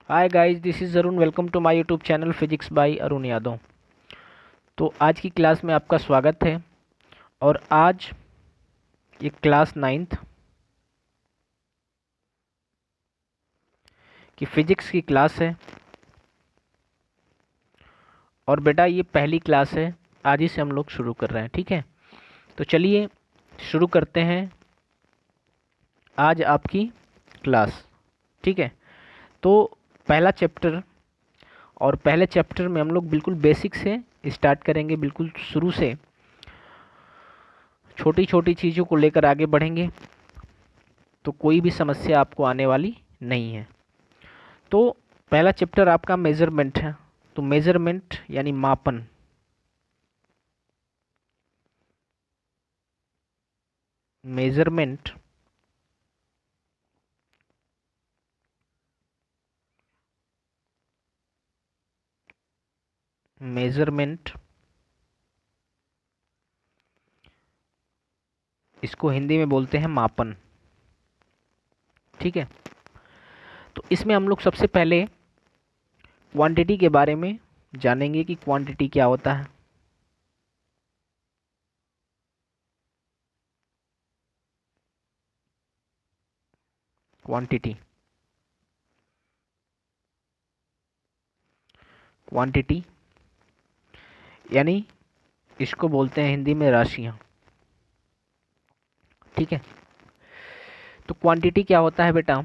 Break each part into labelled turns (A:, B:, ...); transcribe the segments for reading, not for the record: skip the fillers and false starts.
A: Hi guys, this is Arun. Welcome to my YouTube channel physics by Arun Yadav. तो आज की class में आपका स्वागत है। और आज ये क्लास 9th की फिजिक्स की क्लास है। और बेटा ये पहली क्लास है, आज ही से हम लोग शुरू कर रहे हैं, ठीक है। तो चलिए शुरू करते हैं आज आपकी क्लास, ठीक है। तो पहला चैप्टर, और पहले चैप्टर में हम लोग बिल्कुल बेसिक से स्टार्ट करेंगे, बिल्कुल शुरू से छोटी छोटी चीज़ों को लेकर आगे बढ़ेंगे, तो कोई भी समस्या आपको आने वाली नहीं है। तो पहला चैप्टर आपका मेज़रमेंट है। तो मेज़रमेंट यानी मापन। मेज़रमेंट मेज़रमेंट इसको हिंदी में बोलते हैं मापन, ठीक है। तो इसमें हम लोग सबसे पहले क्वांटिटी के बारे में जानेंगे कि क्वांटिटी क्या होता है। क्वांटिटी क्वांटिटी यानी इसको बोलते हैं हिंदी में राशियाँ, ठीक है। तो क्वांटिटी क्या होता है बेटा,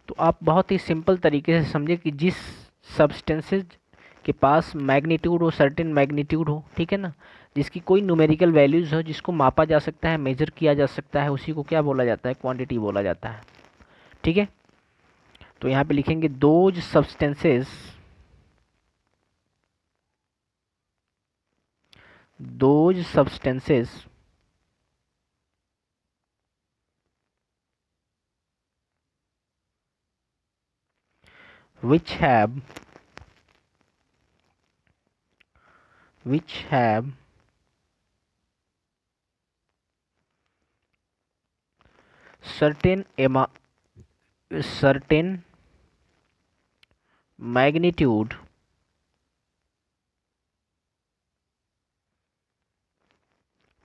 A: तो आप बहुत ही सिंपल तरीके से समझे कि जिस सब्सटेंसेस के पास मैग्नीट्यूड हो, सर्टेन मैग्नीट्यूड हो, ठीक है ना, जिसकी कोई न्यूमेरिकल वैल्यूज़ हो, जिसको मापा जा सकता है, मेजर किया जा सकता है, उसी को क्या बोला जाता है, क्वांटिटी बोला जाता है, ठीक है। तो यहाँ पे लिखेंगे those substances, those substances which have which have certain certain magnitude,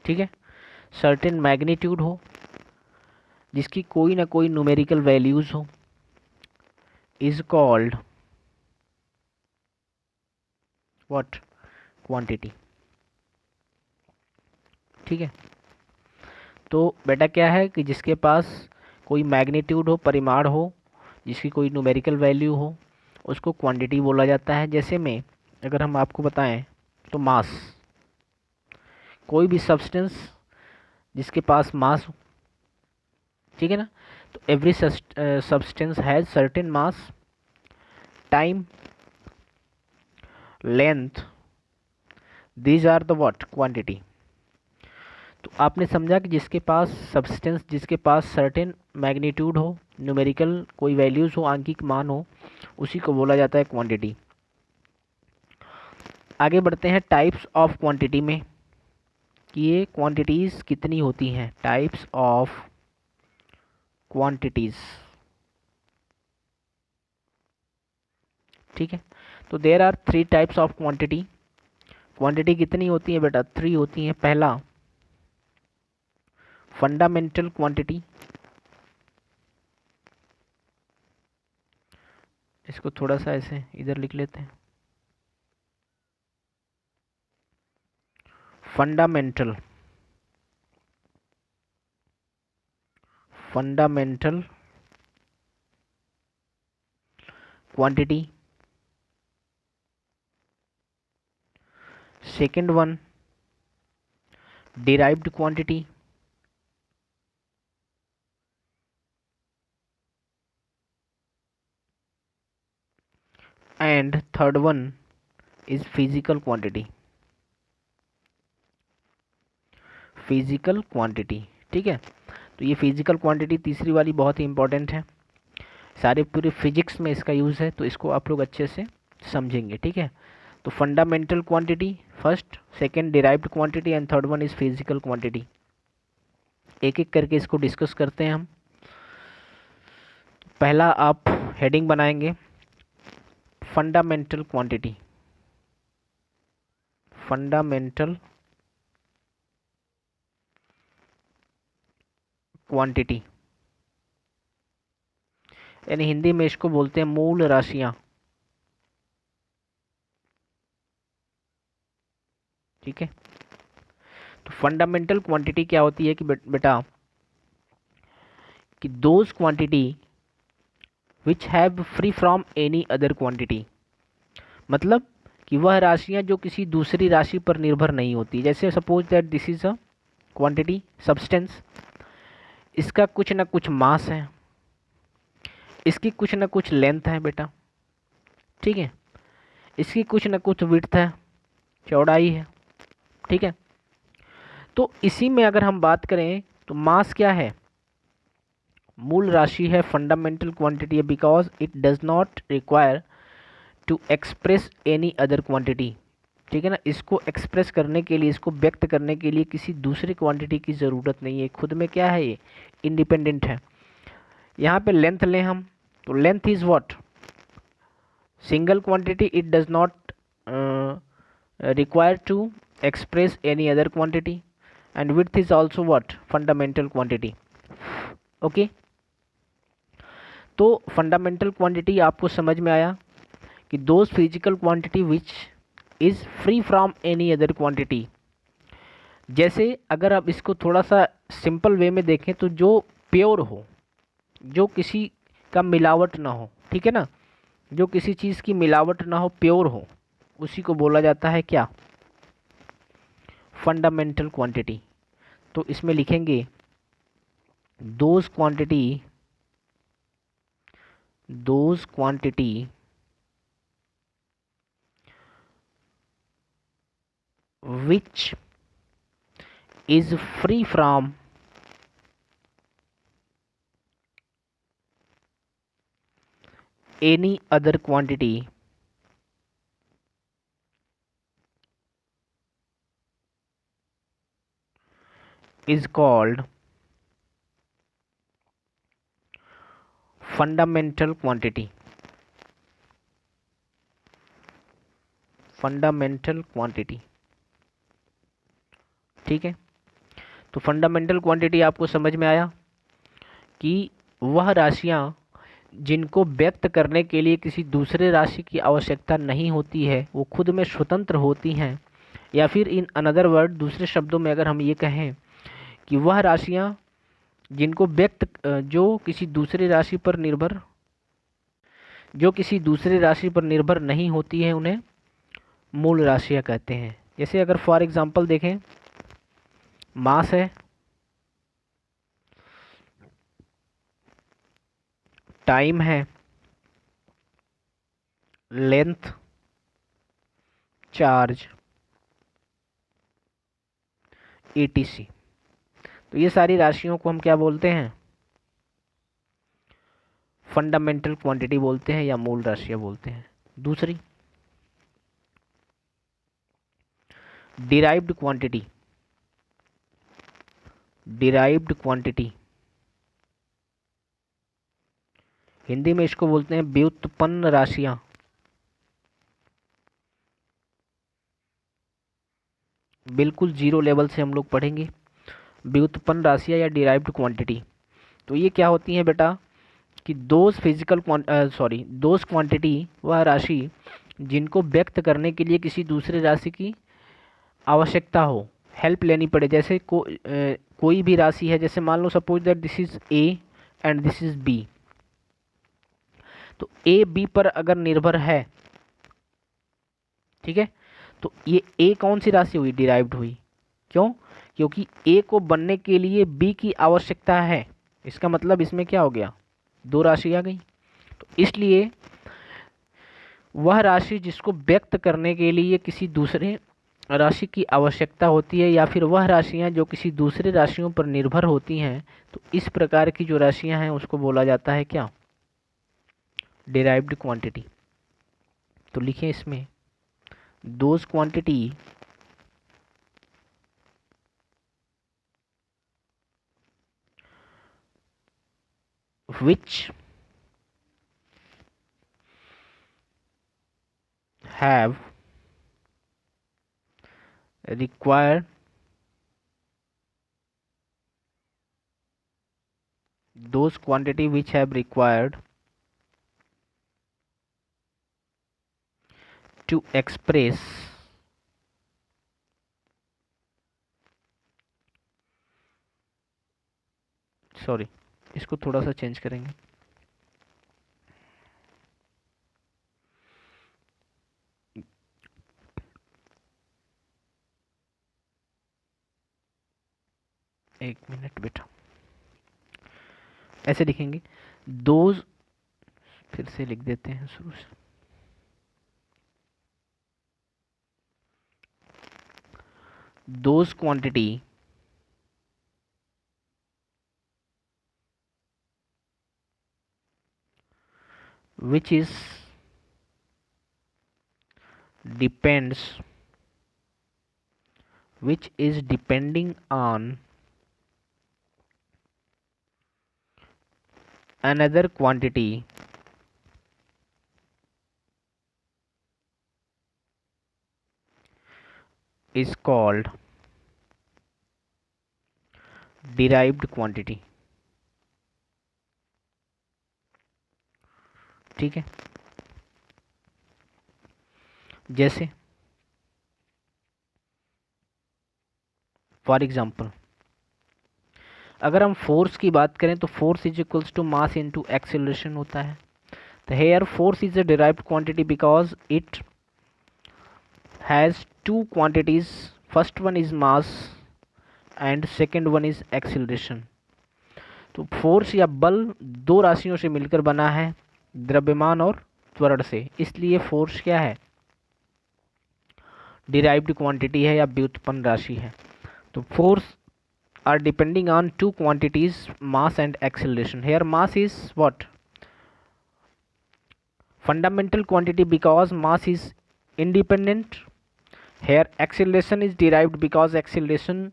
A: ठीक है, सर्टेन मैग्नीट्यूड हो, जिसकी कोई ना कोई न्यूमेरिकल वैल्यूज़ हो, इज कॉल्ड व्हाट, क्वांटिटी, ठीक है। तो बेटा क्या है कि जिसके पास कोई मैग्नीट्यूड हो, परिमाण हो, जिसकी कोई न्यूमेरिकल वैल्यू हो, उसको क्वांटिटी बोला जाता है। जैसे में अगर हम आपको बताएं तो मास, कोई भी सब्सटेंस जिसके पास मास हो, ठीक है ना। तो every substance has certain mass, time, length, these are the what, quantity. तो आपने समझा कि जिसके पास सब्सटेंस, जिसके पास सर्टेन मैग्नीट्यूड हो, न्यूमेरिकल कोई वैल्यूज़ हो, आंकिक मान हो, उसी को बोला जाता है क्वांटिटी। आगे बढ़ते हैं टाइप्स ऑफ क्वांटिटी में, कि ये क्वांटिटीज़ कितनी होती हैं। टाइप्स ऑफ क्वांटिटीज़, ठीक है। तो there are 3 types of quantity. Quantity कितनी होती है बेटा, 3 होती हैं। पहला फंडामेंटल क्वांटिटी, इसको थोड़ा सा ऐसे इधर लिख लेते हैं, fundamental fundamental quantity. Second one derived quantity, and third one is physical quantity, physical quantity, ठीक है। तो ये फिजिकल क्वांटिटी तीसरी वाली बहुत ही इंपॉर्टेंट है, सारे पूरे फिजिक्स में इसका यूज़ है, तो इसको आप लोग अच्छे से समझेंगे, ठीक है। तो fundamental quantity first, second derived quantity, and third one is physical quantity. एक एक करके इसको डिस्कस करते हैं हम। पहला आप हेडिंग बनाएंगे, फंडामेंटल क्वांटिटी, फंडामेंटल क्वांटिटी, यानी हिंदी में इसको बोलते हैं मूल राशियां। ठीक है, तो फंडामेंटल क्वांटिटी क्या होती है कि बेटा कि those quantity which have free from any other quantity, मतलब कि वह राशियां जो किसी दूसरी राशि पर निर्भर नहीं होती। जैसे suppose that this is a quantity substance, इसका कुछ ना कुछ मास है, इसकी कुछ ना कुछ लेंथ है बेटा, ठीक है, इसकी कुछ ना कुछ विड्थ है, चौड़ाई है, ठीक है। तो इसी में अगर हम बात करें तो मास क्या है, मूल राशि है, फंडामेंटल क्वांटिटी है, because it does not require to express any other quantity. ठीक है ना, इसको एक्सप्रेस करने के लिए, इसको व्यक्त करने के लिए किसी दूसरी क्वांटिटी की ज़रूरत नहीं है, खुद में क्या है, ये इंडिपेंडेंट है। यहाँ पे लेंथ लें हम, तो length is what, single quantity, it does not required to express any other quantity, and width is also what, fundamental quantity। Okay, तो फंडामेंटल क्वांटिटी आपको समझ में आया कि those physical quantity which is free from any other quantity. जैसे अगर आप इसको थोड़ा सा सिंपल वे में देखें तो जो प्योर हो, जो किसी का मिलावट ना हो, ठीक है ना, जो किसी चीज़ की मिलावट ना हो, प्योर हो, उसी को बोला जाता है क्या, फंडामेंटल क्वांटिटी। तो इसमें लिखेंगे those quantity which is free from any other quantity is called fundamental quantity। Fundamental quantity, ठीक है। तो फंडामेंटल क्वांटिटी आपको समझ में आया कि वह राशियां जिनको व्यक्त करने के लिए किसी दूसरे राशि की आवश्यकता नहीं होती है, वो खुद में स्वतंत्र होती हैं, या फिर इन अनदर वर्ड, दूसरे शब्दों में अगर हम ये कहें कि वह राशियां जिनको व्यक्त जो किसी दूसरी राशि पर निर्भर नहीं होती है, उन्हें मूल राशियां कहते हैं। जैसे अगर फॉर एग्जांपल देखें, मास है, टाइम है, लेंथ, चार्ज, ईटीसी, तो ये सारी राशियों को हम क्या बोलते हैं, फंडामेंटल क्वांटिटी बोलते हैं या मूल राशियां बोलते हैं। दूसरी derived quantity, derived quantity, Hindi में इसको बोलते हैं व्युत्पन्न राशियां। बिल्कुल जीरो लेवल से हम लोग पढ़ेंगे व्युत्पन्न राशियां या डिराइव्ड क्वांटिटी। तो ये क्या होती है बेटा कि दोज क्वांटिटी, वह राशि जिनको व्यक्त करने के लिए किसी दूसरे राशि की आवश्यकता हो, हेल्प लेनी पड़े। जैसे कोई भी राशि है, जैसे मान लो suppose that this is A and this is B, तो ए बी पर अगर निर्भर है, ठीक है, तो ये ए कौन सी राशि हुई, डिराइव्ड हुई। क्यों, क्योंकि ए को बनने के लिए बी की आवश्यकता है। इसका मतलब इसमें क्या हो गया, दो राशि आ गई। तो इसलिए वह राशि जिसको व्यक्त करने के लिए किसी दूसरे राशि की आवश्यकता होती है, या फिर वह राशियां जो किसी दूसरे राशियों पर निर्भर होती हैं, तो इस प्रकार की जो राशियां हैं उसको बोला जाता है क्या, डिराइव्ड क्वांटिटी। तो लिखें इसमें those quantity which have required those quantity which have required to express sorry इसको थोड़ा सा चेंज करेंगे। एक मिनट बेटा, ऐसे लिखेंगे दोज, फिर से लिख देते हैं शुरू से, those quantity which is depending on another quantity is called derived quantity। ठीक है, जैसे फॉर एग्जांपल अगर हम फोर्स की बात करें तो force is equals to mass into acceleration होता है। तो here force is a derived quantity because it has two quantities, first one is mass and second one is acceleration. तो फोर्स या बल दो राशियों से मिलकर बना है, द्रव्यमान और त्वरण से, इसलिए फोर्स क्या है, डिराइव्ड क्वांटिटी है या व्युत्पन्न राशि है। तो force are depending on two quantities, mass and acceleration. Here mass is what, fundamental quantity because mass is independent. Here acceleration is derived because acceleration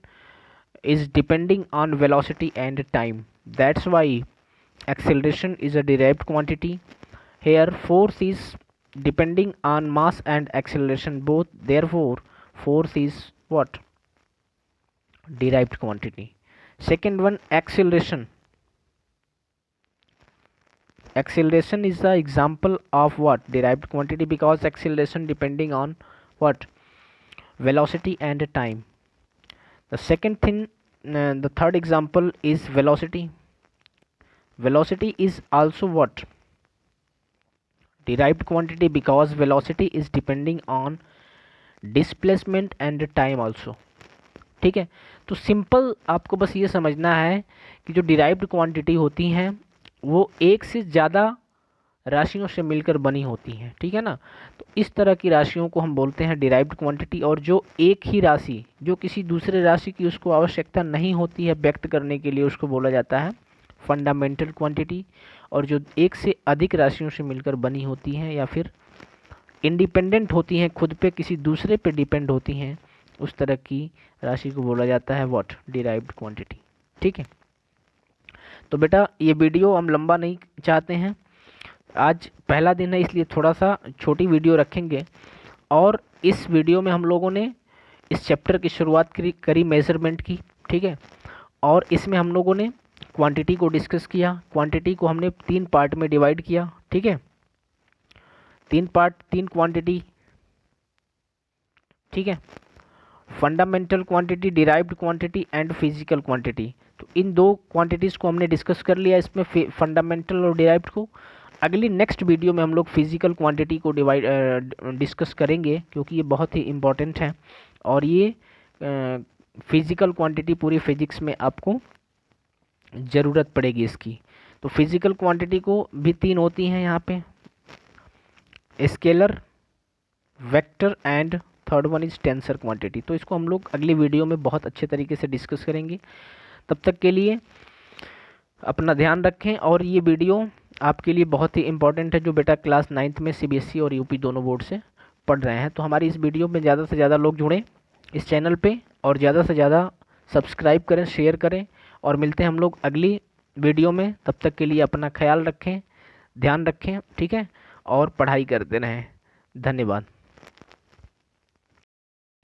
A: is depending on velocity and time, that's why acceleration is a derived quantity. Here force is depending on mass and acceleration both, therefore force is what, derived quantity. Second one, acceleration is the example of what, derived quantity because acceleration depending on what, velocity and time. The second thing, the third example is velocity is also what, derived quantity because velocity is depending on displacement and time also। ठीक है, तो simple आपको बस ये समझना है कि जो डिराइव्ड क्वांटिटी होती हैं वो एक से ज़्यादा राशियों से मिलकर बनी होती हैं। ठीक है ना, तो इस तरह की राशियों को हम बोलते हैं डिराइव्ड क्वांटिटी। और जो एक ही राशि, जो किसी दूसरे राशि की उसको आवश्यकता नहीं होती है व्यक्त करने के लिए, उसको बोला जाता है फंडामेंटल क्वांटिटी। और जो एक से अधिक राशियों से मिलकर बनी होती हैं या फिर इंडिपेंडेंट होती हैं, खुद पे किसी दूसरे पे डिपेंड होती हैं, उस तरह की राशि को बोला जाता है व्हाट, डिराइव्ड क्वांटिटी। ठीक है, तो बेटा ये वीडियो हम लंबा नहीं चाहते हैं, आज पहला दिन है इसलिए थोड़ा सा छोटी वीडियो रखेंगे। और इस वीडियो में हम लोगों ने इस चैप्टर की शुरुआत करी मेजरमेंट की। ठीक है, और इसमें हम लोगों ने क्वांटिटी को डिस्कस किया। क्वांटिटी को हमने 3 पार्ट में डिवाइड किया। ठीक है, 3 पार्ट, 3 क्वांटिटी। ठीक है, fundamental quantity, derived quantity and physical quantity. तो इन 2 क्वांटिटीज़ को हमने डिस्कस कर लिया इसमें, फंडामेंटल और डिराइव्ड को। अगली नेक्स्ट वीडियो में हम लोग फिजिकल क्वांटिटी को डिस्कस करेंगे, क्योंकि ये बहुत ही इम्पोर्टेंट है और ये फिजिकल क्वांटिटी पूरी फिजिक्स में आपको ज़रूरत पड़ेगी इसकी। तो फिजिकल क्वांटिटी को भी 3 होती हैं यहाँ पे, scalar, vector and third one is tensor quantity. तो इसको हम लोग अगली वीडियो में बहुत अच्छे तरीके से डिस्कस करेंगे। तब तक के लिए अपना ध्यान रखें। और ये वीडियो आपके लिए बहुत ही इम्पोर्टेंट है जो बेटा क्लास 9th में सीबीएसई और यूपी दोनों बोर्ड से पढ़ रहे हैं। तो हमारी इस वीडियो में ज़्यादा से ज़्यादा लोग जुड़ें इस चैनल पे और ज़्यादा से ज़्यादा सब्सक्राइब करें, शेयर करें। और मिलते हैं हम लोग अगली वीडियो में। तब तक के लिए अपना ख्याल रखें, ध्यान रखें। ठीक है, और पढ़ाई करते रहें। धन्यवाद।